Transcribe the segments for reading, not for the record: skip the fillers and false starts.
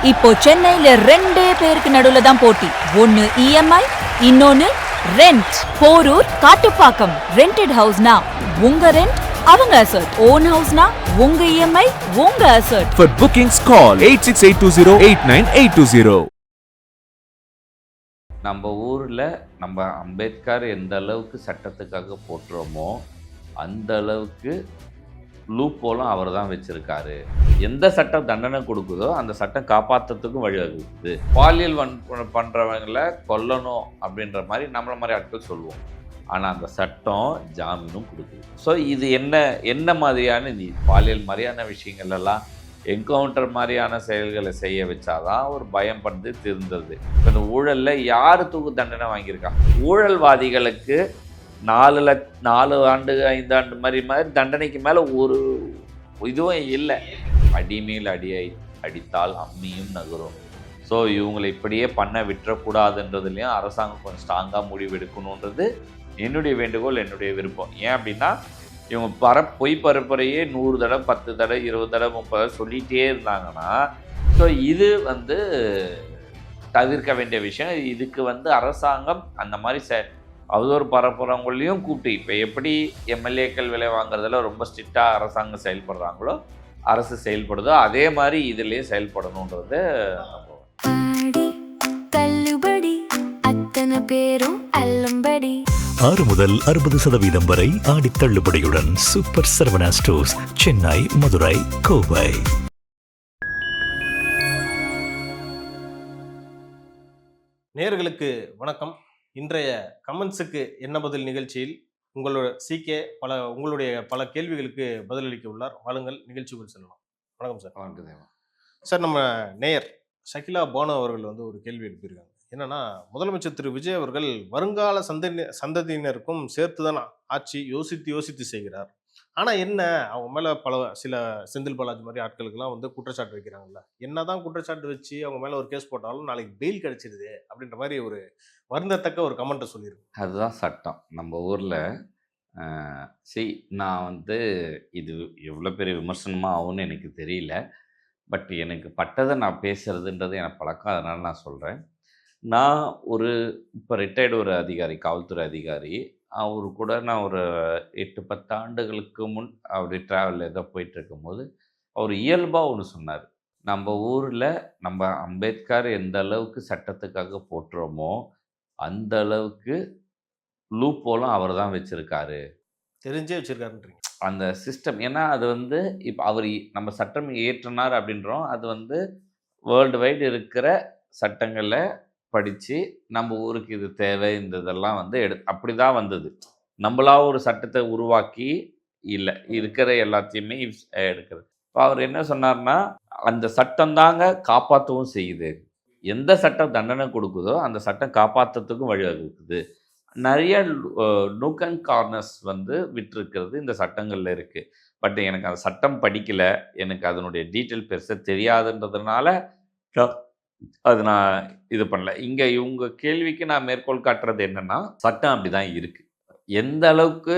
இப்போ சென்னையில ரெண்டே பேருக்கு நடுவுல தான் போட்டி. ஒன்னு இஎம்ஐ, இன்னொன்னு ரெண்ட். போரூர், காட்டுப்பாக்கம். ரெண்டட் ஹவுஸ்னா உங்க ரெண்ட், அவங்க அசர்ட். ஓன் ஹவுஸ்னா உங்க இஎம்ஐ, உங்க அசர்ட். For bookings call 8682089820. நம்ம ஊரில் நம்ம அம்பேத்கர் எந்த அளவுக்கு சட்டத்துக்காக போட்டுறோமோ அந்த அளவுக்கு லூப்போலும் அவர் தான் வச்சுருக்காரு. எந்த சட்டம் தண்டனை கொடுக்குதோ அந்த சட்டம் காப்பாற்றுறதுக்கும் வழிவகுக்குது. பாலியல் பண்ணுறவங்களை கொல்லணும் அப்படின்ற மாதிரி நம்மள மாதிரி ஆட்கள் சொல்லுவோம். ஆனால் அந்த சட்டம் ஜாமீனும் கொடுக்குது. ஸோ இது என்ன மாதிரியான பாலியல் மாதிரியான விஷயங்கள் எல்லாம் என்கவுண்டர் மாதிரியான செயல்களை செய்ய வச்சாதான் ஒரு பயம் பண்ணது திருந்தது. இப்போ இந்த ஊழலில் யார் தூக்கு தண்டனை வாங்கியிருக்காங்க? ஊழல்வாதிகளுக்கு 4 ஆண்டு 5 ஆண்டு மாதிரி தண்டனைக்கு மேலே ஒரு இதுவும் இல்லை. அடிமேல் அடித்தால் அம்மியும் நகரும். ஸோ இவங்களை இப்படியே பண்ண விட்டுறக்கூடாதுன்றதுலையும் அரசாங்கம் கொஞ்சம் ஸ்ட்ராங்காக முடிவு எடுக்கணுன்றது என்னுடைய வேண்டுகோள், என்னுடைய விருப்பம். ஏன் அப்படின்னா இவங்க பொய் பரப்புரையே 100 தடவை 10 தடவை 20 தடவை 30 தடவை சொல்லிகிட்டே இருந்தாங்கன்னா ஸோ இது தவிர்க்க வேண்டிய விஷயம். இதுக்கு அரசாங்கம் அந்த மாதிரி அவதூறு பரப்புறவங்களையும் கூப்பிட்டு இப்போ எப்படி எம்எல்ஏக்கள் விலை வாங்குறதுல ரொம்ப ஸ்ட்ரிக்டாக அரசாங்கம் செயல்படுறாங்களோ அரசு செயல்படுதோ அதே மாதிரி இதுலேயே செயல்படணுன்றது. பேரும் அல்லம்படி 6 முதல் 60% வரை ஆடி தள்ளுபடியுடன் சூப்பர் சரவணா ஸ்டோர்ஸ், சென்னை, மதுரை, கோவை. நேயர்களுக்கு வணக்கம். இன்றைய கமெண்ட்ஸுக்கு என்ன பதில் நிகழ்ச்சியில் உங்களுடைய பல கேள்விகளுக்கு பதிலளிக்க உள்ளார். வாழுங்கள் நிகழ்ச்சிக்குள் செல்லலாம். வணக்கம் சார். வணக்கம் சார். நம்ம நேயர் ஷகிலா பானு அவர்கள் ஒரு கேள்வி எழுப்பியிருக்காங்க. என்னன்னா, முதலமைச்சர் திரு விஜய் அவர்கள் வருங்கால சந்ததியினருக்கும் சேர்த்துதான் ஆட்சி யோசித்து செய்கிறார். ஆனா என்ன அவங்க மேல சில செந்தில் பாலாஜி மாதிரி ஆட்களுக்கெல்லாம் குற்றச்சாட்டு வைக்கிறாங்கல்ல, என்னதான் குற்றச்சாட்டு வச்சு அவங்க மேல ஒரு கேஸ் போட்டாலும் நாளைக்கு பெயில் கிடைச்சிடுது அப்படின்ற மாதிரி ஒரு வருந்தத்தக்க ஒரு கமெண்ட்டை சொல்லியிருக்கு. அதுதான் சட்டம் நம்ம ஊரில். நான் இது எவ்வளோ பெரிய விமர்சனமாக ஆகும்னு எனக்கு தெரியல. பட் எனக்கு பட்டதை நான் பேசுறதுன்றது எனக்கு பழக்கம். அதனால் நான் சொல்கிறேன். நான் இப்போ ரிட்டையர்டு ஒரு அதிகாரி, காவல்துறை அதிகாரி. அவரு கூட நான் ஒரு 8-10 ஆண்டுகளுக்கு முன் அப்படி ட்ராவலில் ஏதோ போயிட்டுருக்கும்போது அவர் இயல்பாக ஒன்று சொன்னார். நம்ம ஊரில் நம்ம அம்பேத்கர் எந்த அளவுக்கு சட்டத்துக்காக போட்டுறோமோ அந்த அளவுக்கு லூப்போலும் அவர் தான் வச்சுருக்காரு. தெரிஞ்சே வச்சுருக்காருன்றீங்க அந்த சிஸ்டம். ஏன்னா அது இப்போ அவர் நம்ம சட்டம் ஏற்றினார் அப்படின்றோம். அது வேர்ல்டு வைடு இருக்கிற சட்டங்களை படித்து நம்ம ஊருக்கு இது தேவை இந்த இதெல்லாம் அப்படி தான் வந்தது. நம்மளா ஒரு சட்டத்தை உருவாக்கி இல்லை, இருக்கிற எல்லாத்தையுமே எடுக்கிறது. இப்போ அவர் என்ன சொன்னார்னா, அந்த சட்டம் தாங்க காப்பாற்றவும் செய்யுது. எந்த சட்டம் தண்டனை கொடுக்குதோ அந்த சட்டம் காப்பாற்றுறதுக்கும் வழிவகுக்குது. நிறைய நூக் அண்ட் கார்னர்ஸ் விட்டுருக்கிறது இந்த சட்டங்களில் இருக்குது. பட் எனக்கு அந்த சட்டம் படிக்கலை, எனக்கு அதனுடைய டீட்டெயில் பெருசாக தெரியாதுன்றதுனால அது நான் இது பண்ணல. இங்கே இவங்க கேள்விக்கு நான் மேற்கோள் காட்டுறது என்னென்னா, சட்டம் அப்படி தான் இருக்குது. எந்த அளவுக்கு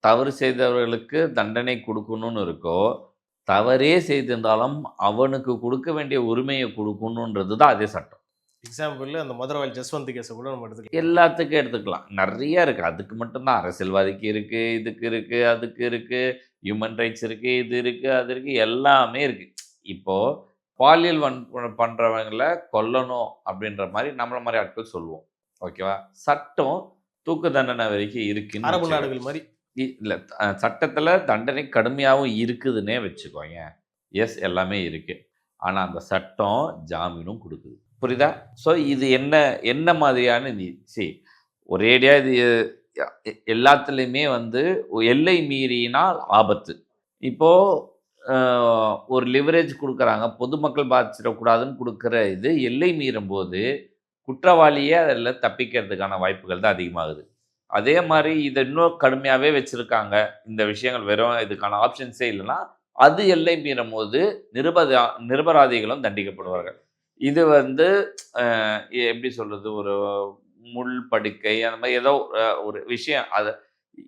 தவறு செய்தவர்களுக்கு தண்டனை கொடுக்கணும்னு இருக்கோ, தவறே செய்திருந்தாலும் அவனுக்கு கொடுக்க வேண்டிய உரிமையை கொடுக்கணுன்றது தான் அதே சட்டம். எக்ஸாம்பிள் அந்த மதுரவாயில் ஜஸ்வந்த் கேஸை கூட நம்ம எடுத்துக்கலாம். எல்லாத்துக்கும் எடுத்துக்கலாம். நிறைய இருக்குது. அதுக்கு மட்டும்தான் அரசியல்வாதிக்கு இருக்குது, இதுக்கு இருக்குது, அதுக்கு இருக்குது, ஹியூமன் ரைட்ஸ் இருக்குது, இது இருக்குது, அது இருக்குது, எல்லாமே இருக்குது. இப்போது பாலியல் பண்ணுறவங்களை கொல்லணும் அப்படின்ற மாதிரி நம்மள மாதிரி ஆட்கள் சொல்லுவோம். ஓகேவா? சட்டம் தூக்கு தண்டனை வரைக்கும் இருக்குன்னு அரபு நாடுகள் மாதிரி இல்லை. சட்டத்தில் தண்டனை கடுமையாகவும் இருக்குதுன்னே வச்சுக்கோங்க. எஸ், எல்லாமே இருக்குது. ஆனால் அந்த சட்டம் ஜாமீனும் கொடுக்குது. புரியுதா? ஸோ இது என்ன மாதிரியான ஒரேடியாக இது எல்லாத்துலேயுமே எல்லை மீறினால் ஆபத்து. இப்போது ஒரு லிவரேஜ் கொடுக்குறாங்க, பொதுமக்கள் பாதிச்சிடக்கூடாதுன்னு கொடுக்குற இது எல்லை மீறும் போது குற்றவாளியே அதில் தப்பிக்கிறதுக்கான வாய்ப்புகள் தான் அதிகமாகுது. அதே மாதிரி இதை இன்னும் கடுமையாகவே வச்சுருக்காங்க. இந்த விஷயங்கள் வெறும் இதுக்கான ஆப்ஷன்ஸே இல்லைன்னா அது எல்லை மீறும் போது நிரபராதிகளும் தண்டிக்கப்படுவார்கள். இது எப்படி சொல்கிறது, ஒரு முள் படுக்கை அந்த மாதிரி ஏதோ ஒரு விஷயம். அதை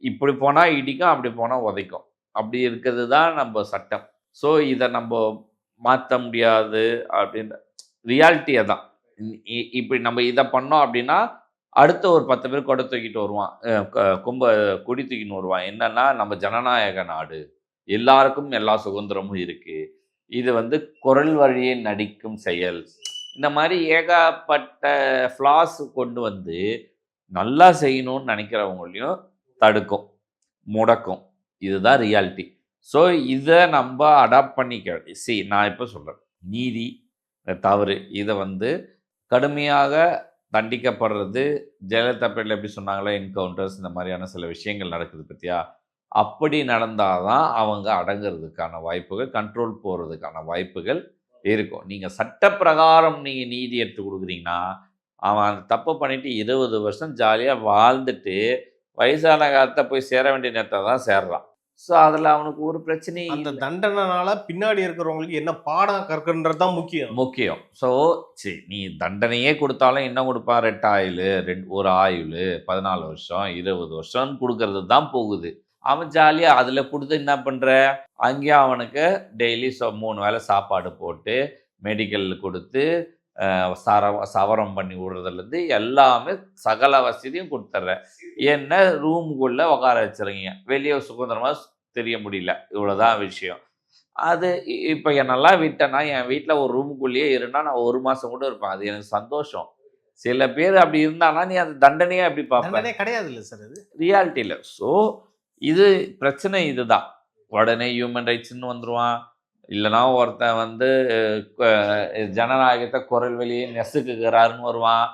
இப்படி போனால் இடிக்கும், அப்படி போனால் உதைக்கும். அப்படி இருக்கிறது தான் நம்ம சட்டம். ஸோ இதை நம்ம மாற்ற முடியாது அப்படின்னு ரியாலிட்டியை தான். இப்படி நம்ம இதை பண்ணோம் அப்படின்னா அடுத்த ஒரு 10 பேர் கொடை தூக்கிட்டு வருவான், கொடி தூக்கின்னு வருவான். என்னன்னா நம்ம ஜனநாயக நாடு, எல்லாருக்கும் எல்லா சுதந்திரமும் இருக்கு, இது வந்து குரல் வழியே நடிக்கும் செயல், இந்த மாதிரி ஏகப்பட்ட ஃப்ளாஸ் கொண்டு வந்து நல்லா செய்யணும்னு நினைக்கிறவங்களையும் தடுக்கும், முடக்கும். இதுதான் ரியாலிட்டி. ஸோ இதை நம்ம அடாப்ட் பண்ணிக்க. நான் இப்போ சொல்கிறேன், நீதி தவறு இதை வந்து கடுமையாக தண்டிக்கப்படுறது. ஜெயலலிதா பேரில் எப்படி சொன்னாங்களோ என்கவுண்டர்ஸ், இந்த மாதிரியான சில விஷயங்கள் நடக்குது பற்றியா, அப்படி நடந்தால் தான் அவங்க அடங்கிறதுக்கான வாய்ப்புகள், கண்ட்ரோல் போகிறதுக்கான வாய்ப்புகள் இருக்கும். நீங்கள் சட்ட பிரகாரம் நீங்கள் நீதி எடுத்து கொடுக்குறீங்கன்னா அவன் அந்த தப்பு பண்ணிவிட்டு 20 வருஷம் ஜாலியாக வாழ்ந்துட்டு வயசான காலத்தை போய் சேர வேண்டிய நேரத்தை தான் சேர்றான். ஸோ அதில் அவனுக்கு ஒரு பிரச்சனையும் அந்த தண்டனைனால பின்னாடி இருக்கிறவங்களுக்கு என்ன பாடம் கற்கன்றது தான் முக்கியம். ஸோ சரி, நீ தண்டனையே கொடுத்தாலும் என்ன கொடுப்பான், ரெட் ஆயுள், ஒரு ஆயுள், 14 வருஷம் 20 வருஷம்னு கொடுக்கறது தான் போகுது. அவன் ஜாலியாக அதில் கொடுத்து என்ன பண்ணுற, அங்கேயும் அவனுக்கு டெய்லி 3 வேளை சாப்பாடு போட்டு, மெடிக்கல் கொடுத்து, சவரம் பண்ணி விடுறதுலேருந்து எல்லாமே சகல வசதியும் கொடுத்துட்றேன். என்ன ரூமுக்குள்ளே உட்கார வச்சுருங்க, வெளியே சுதந்திரமாக தெரிய முடியல, இவ்வளோதான் விஷயம். அது இப்போ என்னெல்லாம் விட்டேன்னா என் வீட்டில் ஒரு ரூமுக்குள்ளேயே இருந்தால் நான் 1 மாதம் கூட இருப்பேன், அது எனக்கு சந்தோஷம். சில பேர் அப்படி இருந்தானா நீ அந்த தண்டனையே அப்படி பார்ப்பேன், கிடையாது இல்லை சார், அது ரியாலிட்டியில். ஸோ இது பிரச்சனை இதுதான். உடனே ஹியூமன் ரைட்ஸ்ன்னு வந்துடுவான், இல்லைனா ஒருத்தன் வந்து ஜனநாயகத்தை குரல் வெளியே நெசுக்குகிறாருன்னு வருவான்.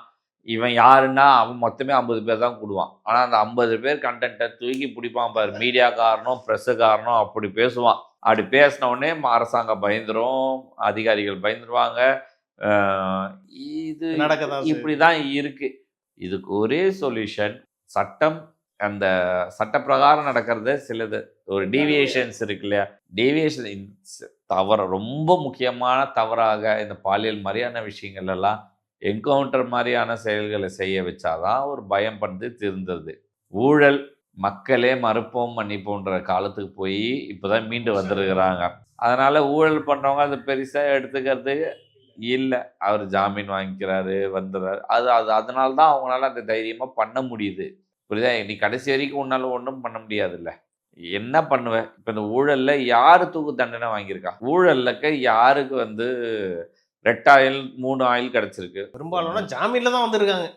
இவன் யாருன்னா அவன் மொத்தமே 50 பேர் தான் கூடுவான். ஆனால் அந்த 50 பேர் கண்டென்ட்டை தூக்கி பிடிப்பான் பாரு, மீடியா காரணம், ப்ரெஸ்ஸு காரணம், அப்படி பேசுவான். அப்படி பேசின உடனே அரசாங்கம் பயந்துரும், அதிகாரிகள் பயந்துருவாங்க. இது இப்படி தான் இருக்குது. இதுக்கு ஒரே சொல்யூஷன் சட்டம். அந்த சட்ட பிரகாரம் நடக்கிறது சிலது ஒரு டீவியேஷன்ஸ் இருக்கு இல்லையா, டீவியேஷன் தவறு, ரொம்ப முக்கியமான தவறாக இந்த பாலியல் மாதிரியான விஷயங்கள் எல்லாம் என்கவுண்டர் மாதிரியான செயல்களை செய்ய வச்சாதான் ஒரு பயம் பண்ணி திருந்துறது. ஊழல் மக்களே மறுப்போம் மன்னிப்போன்ற காலத்துக்கு போய் இப்போதான் மீண்டு வந்துருக்கிறாங்க. அதனால ஊழல் பண்ணுறவங்க அது பெருசாக எடுத்துக்கிறதுக்கு இல்லை, அவர் ஜாமீன் வாங்கிக்கிறாரு வந்துடுறாரு, அதனால தான் அவங்களால அந்த தைரியமாக பண்ண முடியுது. புரியுதா? நீ கடைசி வரைக்கும் உன்னால ஒன்றும் பண்ண முடியாதுல்ல. என்ன பண்ணுவேன்? இப்போ இந்த ஊழல்ல யாரு தூக்கு தண்டனை வாங்கியிருக்கா? ஊழல்லுக்கு யாருக்கு வந்து 2 ஆயில் 3 ஆயில் கிடைச்சிருக்கு? பெரும்பாலும் ஜாமீன்ல தான் வந்திருக்காங்க.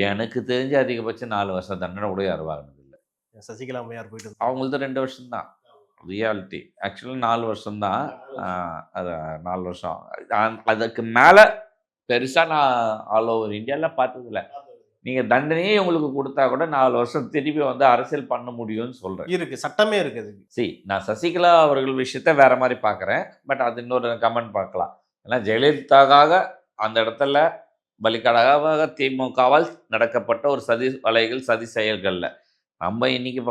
எனக்கு தெரிஞ்சு அதிகபட்சம் 4 வருஷம் தண்டனை கூட யாரும் வாங்கினது இல்லை. சசிகலா அம்மையார் போயிட்டு அவங்களுக்கு 2 வருஷம் தான் ரியாலிட்டி. ஆக்சுவலி 4 வருஷம் தான். அது 4 வருஷம். அதுக்கு மேலே பெருசாக நான் ஆல் ஓவர் இந்தியாவில் பார்த்ததில்ல. நீங்கள் தண்டனையே உங்களுக்கு கொடுத்தா கூட 4 வருஷம் திருப்பி வந்து அரசியல் பண்ண முடியும்னு சொல்கிறேன். இருக்குது, சட்டமே இருக்குது. நான் சசிகலா அவர்கள் விஷயத்த வேற மாதிரி பார்க்குறேன். பட் அது இன்னொரு கமெண்ட் பார்க்கலாம். ஏன்னா ஜெயலலிதாவாக அந்த இடத்துல பலிகடாவாக திமுகவால் நடக்கப்பட்ட ஒரு சதி வலைகள், சதி செயல்களில் நம்ம இன்னைக்கு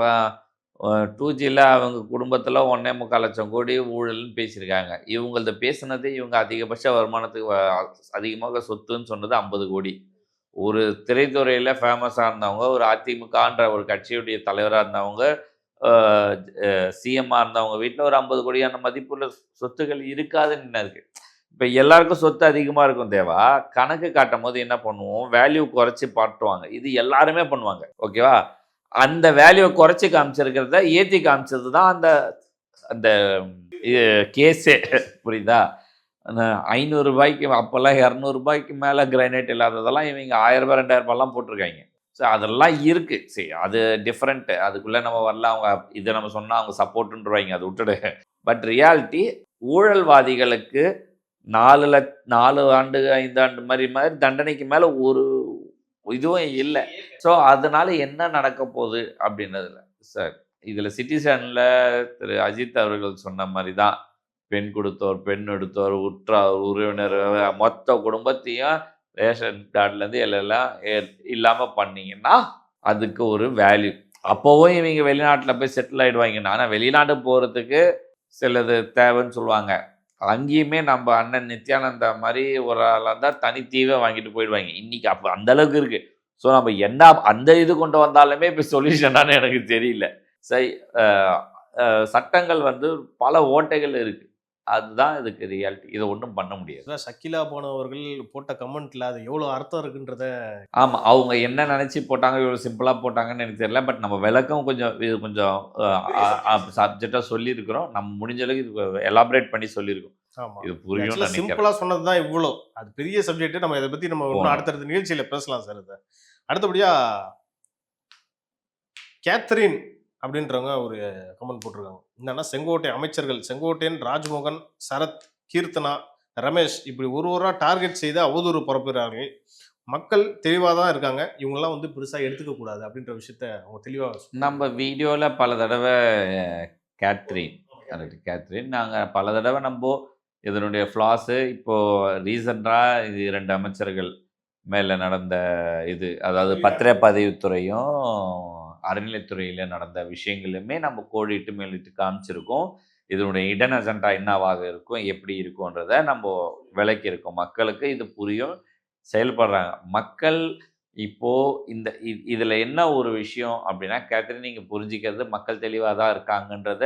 2Gயில் அவங்க குடும்பத்தில் 1.25 லட்சம் கோடி ஊழல்னு பேசியிருக்காங்க. இவங்களது பேசுனது இவங்க அதிகபட்ச வருமானத்துக்கு அதிகமாக சொத்துன்னு சொன்னது 50 கோடி. ஒரு திரைத்துறையில் ஃபேமஸாக இருந்தவங்க, ஒரு அதிமுகன்ற ஒரு கட்சியுடைய தலைவராக இருந்தவங்க, சிஎம்மாக இருந்தவங்க வீட்டில் ஒரு 50 கோடியான மதிப்புள்ள சொத்துக்கள் இருக்காதுன்னு இருக்குது. இப்போ எல்லாருக்கும் சொத்து அதிகமாக இருக்கும் தேவா, கணக்கு காட்டும் போது என்ன பண்ணுவோம், வேல்யூ குறைச்சி பாட்டுவாங்க. இது எல்லாருமே பண்ணுவாங்க, ஓகேவா? அந்த வேல்யூவை குறைச்சி காமிச்சிருக்கிறத ஏற்றி காமிச்சது தான் அந்த அந்த கேஸே, புரியுதா? 500 ரூபாய்க்கு அப்போல்லாம் 200 ரூபாய்க்கு மேலே கிரானைட் இல்லாததெல்லாம் இவங்க 1000 ரூபாய் 2000 ரூபாய்லாம் போட்டிருக்காங்க. ஸோ அதெல்லாம் இருக்குது. சரி, அது டிஃப்ரெண்ட்டு, அதுக்குள்ளே நம்ம வரல. அவங்க இதை நம்ம சொன்னால் அவங்க சப்போர்ட்டுன்றவாங்க, அதை விட்டுடு. பட் ரியாலிட்டி ஊழல்வாதிகளுக்கு 4 ஆண்டு 5 ஆண்டு மாதிரி தண்டனைக்கு மேலே ஒரு இதுவும் இல்லை. ஸோ அதனால என்ன நடக்க போகுது அப்படின்றதுல சார், இதில் சிட்டிசனில் திரு அஜித் அவர்கள் சொன்ன மாதிரி தான், பெண் கொடுத்தோர், பெண் எடுத்தோர், உற்றார், உறவினர், மொத்த குடும்பத்தையும் ரேஷன் கார்டுலேருந்து எல்லாம் இல்லாமல் பண்ணிங்கன்னா அதுக்கு ஒரு வேல்யூ. அப்போவும் இவங்க வெளிநாட்டில் போய் செட்டில் ஆகிடுவாங்க. ஆனால் வெளிநாட்டு போகிறதுக்கு சிலது தேவைன்னு சொல்லுவாங்க. அங்கேயுமே நம்ம அண்ணன் நித்யானந்தா மாதிரி ஒரு ஆளாக தான் தனித்தீவை வாங்கிட்டு போயிடுவாங்க. இன்றைக்கி அப்போ அந்தளவுக்கு இருக்குது. ஸோ நம்ம என்ன அந்த இது கொண்டு வந்தாலுமே இப்போ சொல்யூஷனானு எனக்கு தெரியல. சரி, சட்டங்கள் வந்து பல ஓட்டைகள் இருக்குது. அதுதான் இதுக்கு ரியாலிட்டி. இதை ஒன்றும் பண்ண முடியாது. அதான் ஷகிலா பானு அவர்கள் போட்ட கமெண்ட்ல அது எவ்வளவு அர்த்தம் இருக்குன்றத ஆமாம், அவங்க என்ன நினச்சி போட்டாங்க, இவ்வளோ சிம்பிளாக போட்டாங்கன்னு எனக்கு தெரியல. பட் நம்ம விளக்கம் கொஞ்சம் இது கொஞ்சம் சப்ஜெக்டாக சொல்லியிருக்கிறோம். நம்ம முடிஞ்ச அளவுக்கு இது எலாபரேட் பண்ணி சொல்லியிருக்கோம். ஆமா இது புரியும் நினைக்கிறேன். சிம்பிளா சொன்னதுதான் இவ்வளோ. அது பெரிய சப்ஜெக்ட். நம்ம இதை பத்தி நம்ம இன்னும் போகணும். அடுத்தடுத்த நிகழ்ச்சியில பேசலாம் சார். இதை அடுத்தபடியா கேத்ரின் அப்படின்றவங்க ஒரு கமெண்ட் போட்டிருக்காங்க. என்னன்னா, செங்கோட்டை அமைச்சர்கள் செங்கோட்டையன், ராஜ்மோகன், சரத், கீர்த்தனா, ரமேஷ் இப்படி ஒருவரா டார்கெட் செய்து அவதூறு பரப்புகிறார்கள். மக்கள் தெளிவாக தான் இருக்காங்க. இவங்கெல்லாம் வந்து பெருசா எடுத்துக்க கூடாது அப்படின்ற விஷயத்த அவங்க தெளிவா நம்ம வீடியோவில் பல தடவை கேத்ரின் நாங்கள் பல தடவை நம்ம இதனுடைய ஃப்ளாஸு இப்போது ரீசெண்டாக இது 2 அமைச்சர்கள் மேலே நடந்த இது, அதாவது பத்திரப்பதிவுத்துறையும் அறநிலைத்துறையில் நடந்த விஷயங்களுமே நம்ம கோடிட்டு மேலிட்டு காமிச்சிருக்கோம். இதனுடைய இடன் அஜெண்டா என்னவாக இருக்கும், எப்படி இருக்கும்ன்றதை நம்ம விளக்கியிருக்கோம். மக்களுக்கு இது புரியும், செயல்படுறாங்க மக்கள். இப்போது இந்த இதில் என்ன ஒரு விஷயம் அப்படின்னா, கேத்ரின் நீங்கள் புரிஞ்சிக்கிறது மக்கள் தெளிவாக தான் இருக்காங்கன்றத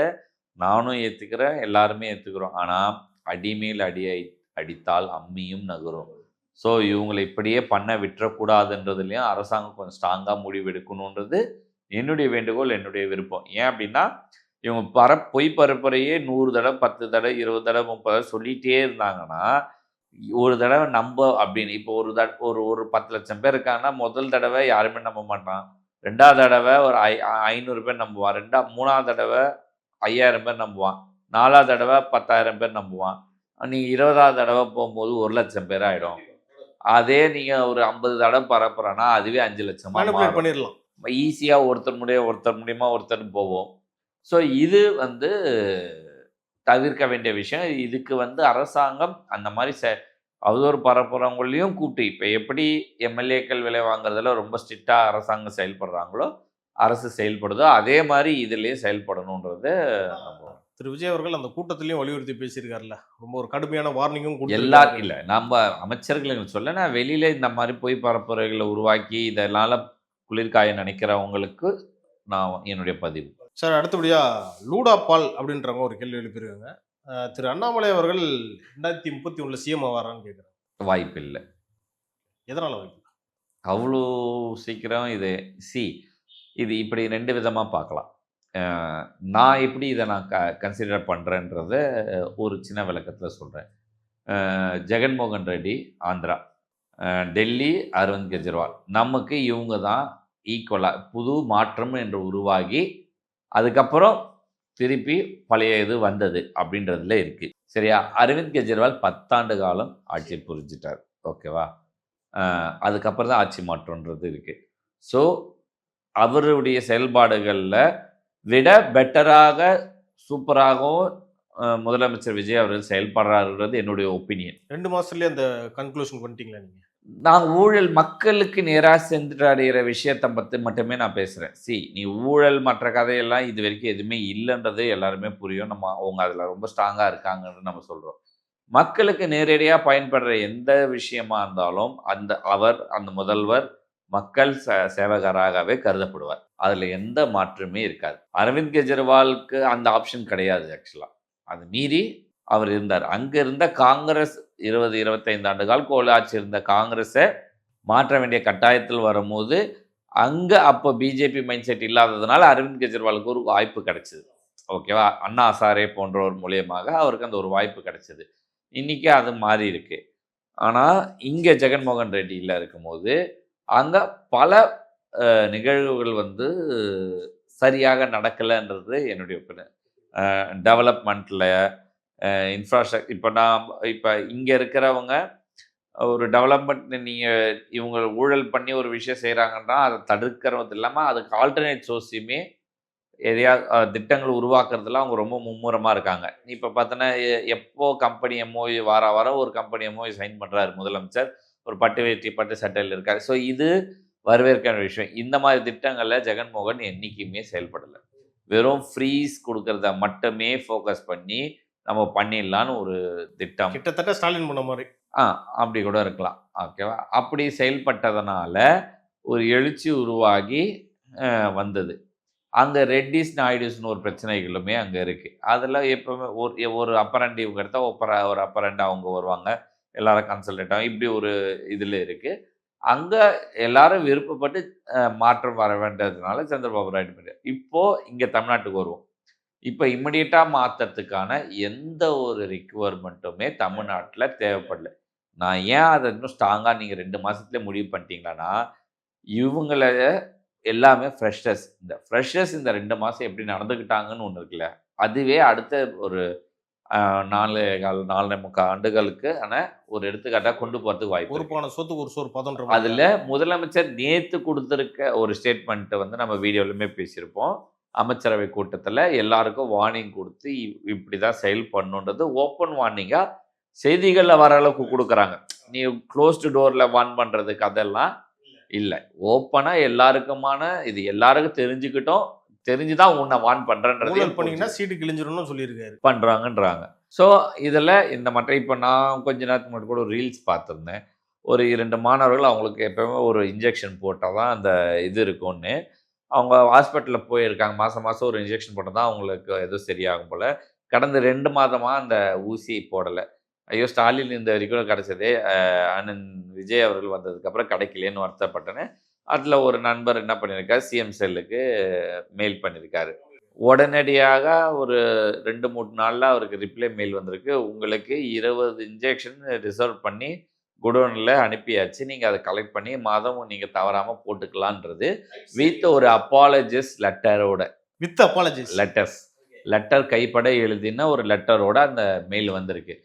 நானும் ஏற்றுக்கிறேன், எல்லாருமே ஏற்றுக்கிறோம். ஆனால் அடிமேல் அடித்தால் அம்மியும் நகரும். ஸோ இவங்களை இப்படியே பண்ண விட்டுறக்கூடாதுன்றதுலையும் அரசாங்கம் கொஞ்சம் ஸ்ட்ராங்காக முடிவெடுக்கணுன்றது என்னுடைய வேண்டுகோள், என்னுடைய விருப்பம். ஏன் அப்படின்னா, இவங்க பொய் பரப்புரையே 100 தடவை 10 தடவை 20 தடவை 30 தடவை சொல்லிகிட்டே இருந்தாங்கன்னா, ஒரு தடவை நம்ப அப்படின்னு இப்போ ஒரு 10 லட்சம் பேர் இருக்காங்கன்னா, முதல் தடவை யாருமே நம்ப மாட்டான், 2வது தடவை ஒரு 500 பேர் நம்புவான், 3வது தடவை 5000 பேர் நம்புவான், 4வது தடவை 10,000 பேர் நம்புவான். நீங்கள் 20வது தடவை போகும்போது 1 லட்சம் பேர் ஆகிடும். அதே நீங்கள் ஒரு 50 தடவை பரப்புறன்னா அதுவே 5 லட்சமாக பண்ணிடலாம். ஈஸியாக ஒருத்தர் மூலியமா ஒருத்தர் போவோம். ஸோ இது வந்து தவிர்க்க வேண்டிய விஷயம். இதுக்கு வந்து அரசாங்கம் அந்த மாதிரி அவதூறு பரப்புறவங்களையும் கூப்பிட்டு, இப்போ எப்படி எம்எல்ஏக்கள் விலை வாங்குறதுல ரொம்ப ஸ்ட்ரிக்டாக அரசாங்கம் செயல்படுறாங்களோ, அரசு செயல்படுதோ, அதே மாதிரி இதுலேயும் செயல்படணுன்றது திரு விஜய் அவர்கள் அந்த கூட்டத்திலையும் வலியுறுத்தி பேசியிருக்காருல்ல, ரொம்ப ஒரு கடுமையான வார்னிங்கும் எல்லாரும் இல்லை. நம்ம அமைச்சர்களுக்கு சொல்ல, நான் வெளியில் இந்த மாதிரி பொய் பரப்புரைகளை உருவாக்கி இதனால் குளிர்காய நினைக்கிறவங்களுக்கு நான் என்னுடைய பதிவு. சார் அடுத்தபடியா லூடா பால் அப்படின்றவங்க ஒரு கேள்வி எழுப்பியிருக்காங்க. திரு அண்ணாமலை அவர்கள் 2031 சிஎம் ஆவாரான்னு கேட்குறாங்க. வாய்ப்பு இல்லை. எதனால வாய்ப்பு? அவ்வளோ சீக்கிரம் இது இப்படி 2 விதமாக பார்க்கலாம். நான் எப்படி இதை நான் கன்சிடர் பண்ணுறேன்றத ஒரு சின்ன விளக்கத்தில் சொல்கிறேன். ஜெகன்மோகன் ரெட்டி ஆந்திரா, டெல்லி அரவிந்த் கெஜ்ரிவால், நமக்கு இவங்க தான் ஈக்குவலாக புது மாற்றம் என்று உருவாகி அதுக்கப்புறம் திருப்பி பழைய இது வந்தது அப்படின்றதுல இருக்குது. சரியா? அரவிந்த் கெஜ்ரிவால் 10 ஆண்டு காலம் ஆட்சி புரிஞ்சிட்டார். ஓகேவா? அதுக்கப்புறம் தான் ஆட்சி மாற்றம்ன்றது இருக்குது. ஸோ அவருடைய செயல்பாடுகளில் விட பெட்டராக சூப்பராகவும் முதலமைச்சர் விஜய் அவர்கள் செயல்படுறாருன்றது என்னுடைய ஒப்பீனியன். 2 மாதத்துலேயே அந்த கன்க்ளூஷன் பண்ணிட்டீங்களா நீங்கள்? நான் ஊழல் மக்களுக்கு நேராக சென்றடைகிற விஷயத்தை பற்றி மட்டுமே நான் பேசுகிறேன். நீ ஊழல் மற்ற கதையெல்லாம் இது வரைக்கும் எதுவுமே இல்லைன்றது எல்லாருமே புரியும். அவங்க அதில் ரொம்ப ஸ்ட்ராங்காக இருக்காங்கன்னு நம்ம சொல்கிறோம். மக்களுக்கு நேரடியாக பயன்படுற எந்த விஷயமா இருந்தாலும் அந்த முதல்வர் மக்கள் சேவகராகவே கருதப்படுவார். அதில் எந்த மாற்றமே இருக்காது. அரவிந்த் கெஜ்ரிவாலுக்கு அந்த ஆப்ஷன் கிடையாது. ஆக்சுவலாக அது மீறி அவர் இருந்தார். அங்கே இருந்த காங்கிரஸ் 20-25 ஆண்டுகள் கோலாட்சி இருந்த காங்கிரஸை மாற்ற வேண்டிய கட்டாயத்தில் வரும்போது அங்கே அப்போ பிஜேபி மைண்ட் செட் இல்லாததுனால அரவிந்த் கெஜ்ரிவாலுக்கு ஒரு வாய்ப்பு கிடைச்சிது. ஓகேவா? அண்ணா ஹசாரே போன்றவர் மூலியமாக அவருக்கு அந்த ஒரு வாய்ப்பு கிடைச்சிது. இன்றைக்கி அது மாறி இருக்கு. ஆனால் இங்கே ஜெகன்மோகன் ரெட்டியில் இருக்கும்போது அங்கே பல நிகழ்வுகள் வந்து சரியாக நடக்கலைன்றது என்னுடைய ஒப்பீனியன். டெவலப்மெண்ட்டில் இன்ஃப்ராஸ்ட்ரக்சர் இப்போ இங்கே இருக்கிறவங்க ஒரு டெவலப்மெண்ட் இவங்க ஊழல் பண்ணி ஒரு விஷயம் செய்கிறாங்கன்னா அதை தடுக்கிறது இல்லாமல் அதுக்கு ஆல்டர்னேட் சோர்ஸையுமே எதையா திட்டங்கள் உருவாக்குறதுல அவங்க ரொம்ப மும்முரமாக இருக்காங்க. இப்போ பார்த்தோன்னா எப்போ கம்பெனி எம்ஓயு வார ஒரு கம்பெனி எம்ஓயு சைன் பண்ணுறாரு முதலமைச்சர், ஒரு பட்டு வேட்டி பட்டு சட்டையில் இருக்காரு. ஸோ இது வரவேற்கான விஷயம். இந்த மாதிரி திட்டங்களில் ஜெகன்மோகன் என்றைக்குமே செயல்படலை. வெறும் ஃப்ரீஸ் கொடுக்கறத மட்டுமே ஃபோக்கஸ் பண்ணி நம்ம பண்ணிடலான்னு ஒரு திட்டம், கிட்டத்தட்ட ஸ்டாலின் பண்ண மாதிரி அப்படி கூட இருக்கலாம். ஓகேவா? அப்படி செயல்பட்டதுனால ஒரு எழுச்சி உருவாகி வந்தது. அங்கே ரெட்டிஸ் நாயுடுஸ்னு ஒரு பிரச்சனைகளுமே அங்கே இருக்குது. அதில் எப்போவுமே ஒரு அப்பரண்ட் இவங்க எடுத்தால் ஒரு அப்பரண்ட் அவங்க வருவாங்க, எல்லாரும் கன்சல்டேட் ஆகும். இப்படி ஒரு இதில் இருக்குது. அங்கே எல்லாரும் விருப்பப்பட்டு மாற்றம் வர வேண்டியதுனால சந்திரபாபு நாயுடு பண்ணிட்டார். இப்போது இங்கே தமிழ்நாட்டுக்கு வருவோம். இப்போ இம்மிடியட்டாக மாற்றுறதுக்கான எந்த ஒரு ரிக்குவயர்மெண்ட்டுமே தமிழ்நாட்டில் தேவைப்படல. நான் ஏன் அதை இன்னும் ஸ்ட்ராங்காக நீங்கள் 2 மாதத்துலேயே முடிவு பண்ணிட்டீங்கன்னா, இவங்கள எல்லாமே ஃப்ரெஷர்ஸ். இந்த ஃப்ரெஷர்ஸ் இந்த 2 மாதம் எப்படி நடந்துக்கிட்டாங்கன்னு ஒன்று இருக்குல்ல, அதுவே அடுத்த ஒரு 4.25 ஆண்டுகளுக்கு ஒரு எடுத்துக்காட்டாக கொண்டு போகிறதுக்கு வாய்ப்பு ஒரு இருக்கு. போன சொத்துக்கு ஒரு சோறு பதன்ற அதில் முதலமைச்சர் நேற்று கொடுத்துருக்க ஒரு ஸ்டேட்மெண்ட்டை வந்து நம்ம வீடியோலையுமே பேசியிருப்போம். அமைச்சரவை கூட்டத்தில் எல்லாருக்கும் வார்னிங் கொடுத்து இப்படி தான் செயல் பண்ணுன்றது ஓப்பன் வார்னிங்காக செய்திகளில் வர அளவுக்கு கொடுக்குறாங்க. நீ க்ளோஸ்டு டோரில் வார்ன் பண்ணுறதுக்கு அதெல்லாம் இல்லை. ஓப்பனாக எல்லாருக்குமான இது எல்லாருக்கும் தெரிஞ்சுதான் உன்னை வார்ன் பண்ணுறன்றது பண்ணீங்கன்னா சீட்டு கிழிஞ்சிரும்னு சொல்லியிருக்காரு பண்ணுறாங்கன்றாங்க. ஸோ இதில் இந்த மற்ற இப்போ நான் கொஞ்ச நேரத்துக்கு முன்னாடி கூட ஒரு ரீல்ஸ் பார்த்துருந்தேன். ஒரு 2 மாணவர்கள் அவங்களுக்கு எப்போவுமே ஒரு இன்ஜெக்ஷன் போட்டால் தான் அந்த இது இருக்கும்னு அவங்க ஹாஸ்பிட்டலில் போயிருக்காங்க. மாதம் ஒரு இன்ஜெக்ஷன் போட்டால் தான் அவங்களுக்கு எதுவும் சரியாகும் போல். கடந்த 2 மாதமாக அந்த ஊசி போடலை. ஐயோ ஸ்டாலின் இந்த வரைக்கும் கிடச்சதே அண்ணன் விஜய் அவர்கள் வந்ததுக்கப்புறம் கிடைக்கலேன்னு வருத்தப்பட்டேன்னு அதில் ஒரு நண்பர் என்ன பண்ணியிருக்காரு, சிஎம் செல்லுக்கு மெயில் பண்ணியிருக்காரு. உடனடியாக ஒரு 2-3 நாளில் அவருக்கு ரிப்ளை மெயில் வந்திருக்கு. உங்களுக்கு 20 இன்ஜெக்ஷன் ரிசர்வ் பண்ணி குடோனில் அனுப்பியாச்சு, நீங்கள் அதை கலெக்ட் பண்ணி மாதம் நீங்கள் தவறாமல் போட்டுக்கலான்றது வித் ஒரு அப்பாலஜிஸ் லெட்டரோட, வித் அப்பாலஜிஸ் லெட்டர் கைப்பட எழுதின ஒரு லெட்டரோட அந்த மெயில் வந்திருக்கு.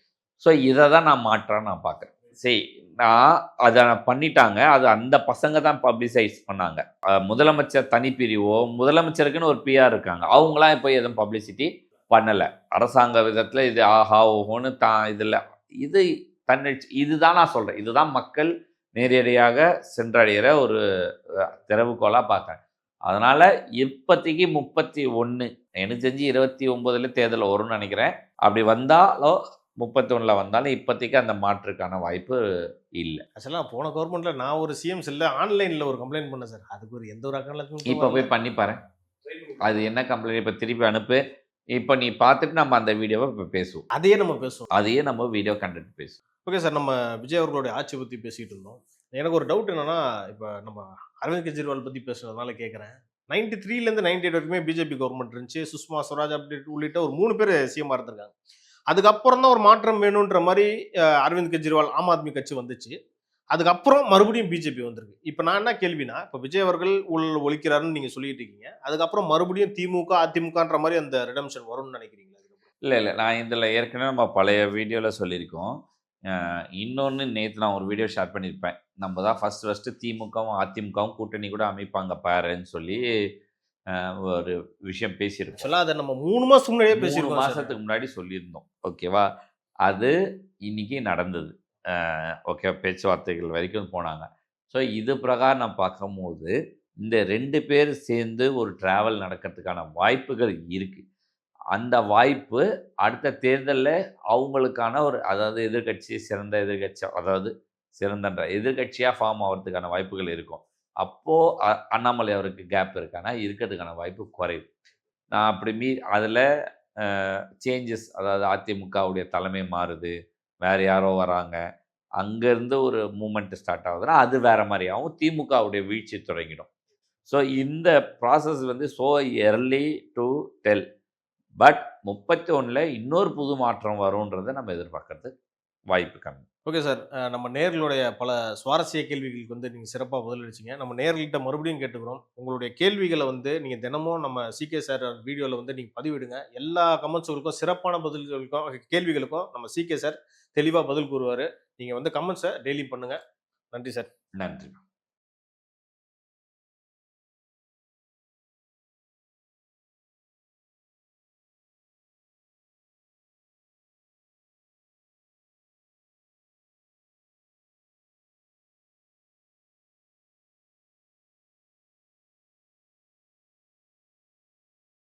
ஸோ இதை தான் நான் மாற்றான்னு நான் பார்க்குறேன். சரி, அதை பண்ணிட்டாங்க. அது அந்த பசங்க தான் பப்ளிசைஸ் பண்ணாங்க. முதலமைச்சர் தனிப்பிரிவோ, முதலமைச்சருக்குன்னு ஒரு பிஆர் இருக்காங்க, அவங்களாம் இப்போ எதுவும் பப்ளிசிட்டி பண்ணலை. அரசாங்க விதத்தில் இது ஆஹா ஓஹோன்னு இதில் இது தன்னிச்சு. இதுதான் நான் சொல்கிறேன், இதுதான் மக்கள் நேரடியாக சென்றடைகிற ஒரு திறவுகோலாக பார்க்குறேன். அதனால் இப்போதைக்கு 31 எனக்கு தெரிஞ்சு 29 தேர்தல் வரும்னு நினைக்கிறேன். அப்படி வந்தாலோ 31 வந்தாலும் இப்போதைக்கு அந்த மாற்றுக்கான வாய்ப்பு இல்லை. ஆக்சுவலாக போன கவர்மெண்ட்டில் நான் ஒரு சிஎம் செல்ல ஆன்லைனில் ஒரு கம்ப்ளைண்ட் பண்ணேன் சார். அதுக்கு ஒரு எந்த ஒரு அக்கௌண்ட்ல இப்போ போய் பண்ணி பாரு, அது என்ன கம்ப்ளைண்ட் இப்போ திருப்பி அனுப்பு. இப்போ நீ பார்த்துட்டு நம்ம அந்த வீடியோவை இப்போ பேசுவோம். அதையே நம்ம வீடியோ கண்டென்ட் பேசுவோம். ஓகே சார், நம்ம விஜய் அவர்களுடைய ஆட்சி பற்றி பேசிகிட்டு இருந்தோம். எனக்கு ஒரு டவுட் என்னன்னா, இப்போ நம்ம அரவிந்த் கெஜ்ரிவால் பற்றி பேசுறதுனால கேட்குறேன். 93லேருந்து 98 வரைக்குமே பிஜேபி கவர்மெண்ட் இருந்துச்சு. சுஷ்மா ஸ்வராஜ் அப்டேட் உள்ளிட்ட ஒரு 3 பேர் சிஎம்மாக இருந்திருக்காங்க. அதுக்கப்புறம் தான் ஒரு மாற்றம் வேணுன்ற மாதிரி அரவிந்த் கெஜ்ரிவால் ஆம் ஆத்மி கட்சி வந்துச்சு. அதுக்கப்புறம் மறுபடியும் பிஜேபி வந்திருக்கு. இப்போ நான் என்ன கேள்வினா, இப்போ விஜய் அவர்கள் ஊழல் ஒழிக்கிறாருன்னு நீங்கள் சொல்லிட்டு இருக்கீங்க, அதுக்கப்புறம் மறுபடியும் திமுக அதிமுகன்ற மாதிரி அந்த ரிடம்ஷன் வரும்னு நினைக்கிறீங்களா? இல்லை, நான் இதில் ஏற்கனவே நம்ம பழைய வீடியோவில் சொல்லியிருக்கோம். இன்னொன்று நேற்று நான் ஒரு வீடியோ ஷேர் பண்ணியிருப்பேன். நம்ம தான் ஃபஸ்ட்டு திமுகவும் அதிமுகவும் கூட்டணி கூட அமைப்பாங்க பாருன்னு சொல்லி ஒரு விஷயம் பேசியிருக்கோம். அதை நம்ம 3 மாதத்துக்கு முன்னாடியே 3 மாதத்துக்கு முன்னாடி சொல்லியிருந்தோம். ஓகேவா, அது இன்னைக்கு நடந்தது. ஓகே, பேச்சுவார்த்தைகள் வரைக்கும் போனாங்க. ஸோ இது பிரகாரம் நான் பார்க்கும்போது இந்த 2 பேர் சேர்ந்து ஒரு ட்ராவல் நடக்கிறதுக்கான வாய்ப்புகள் இருக்குது. அந்த வாய்ப்பு அடுத்த தேர்தலில் அவங்களுக்கான ஒரு, அதாவது எதிர்கட்சி சிறந்த எதிர்கட்சி, அதாவது சிறந்த எதிர்கட்சியாக ஃபார்ம் ஆகிறதுக்கான வாய்ப்புகள் இருக்கும். அப்போது அண்ணாமலை அவருக்கு கேப் இருக்கானா, இருக்கிறதுக்கான வாய்ப்பு குறைவு. நான் அப்படி அதில் சேஞ்சஸ், அதாவது அதிமுகவுடைய தலைமை மாறுது, வேறு யாரோ வராங்க, அங்கேருந்து ஒரு மூமெண்ட் ஸ்டார்ட் ஆகுதுன்னா அது வேறு மாதிரி ஆகும். திமுகவுடைய வீழ்ச்சி தொடங்கிடும். ஸோ இந்த ப்ராசஸ் வந்து so early to tell. But 31 இன்னொரு புது மாற்றம் வரும்ன்றதை நம்ம எதிர்பார்க்கறது வாய்ப்பு கம்மி. ஓகே சார், நம்ம நேர்களுடைய பல சுவாரஸ்ய கேள்விகளுக்கு வந்து நீங்கள் சிறப்பாக பதிலளிச்சிங்க. நம்ம நேர்கள்கிட்ட மறுபடியும் கேட்டுக்கிறோம், உங்களுடைய கேள்விகளை வந்து நீங்கள் தினமும் நம்ம சிகே சார் வீடியோவில் வந்து நீங்கள் பதிவிடுங்க. எல்லா கமெண்ட்ஸுகளுக்கும், சிறப்பான பதில்களுக்கும், கேள்விகளுக்கும் நம்ம சிகே சார் தெளிவாக பதில் கூறுவார். நீங்கள் வந்து கமெண்ட்ஸை டெய்லி பண்ணுங்கள். நன்றி சார். நன்றி.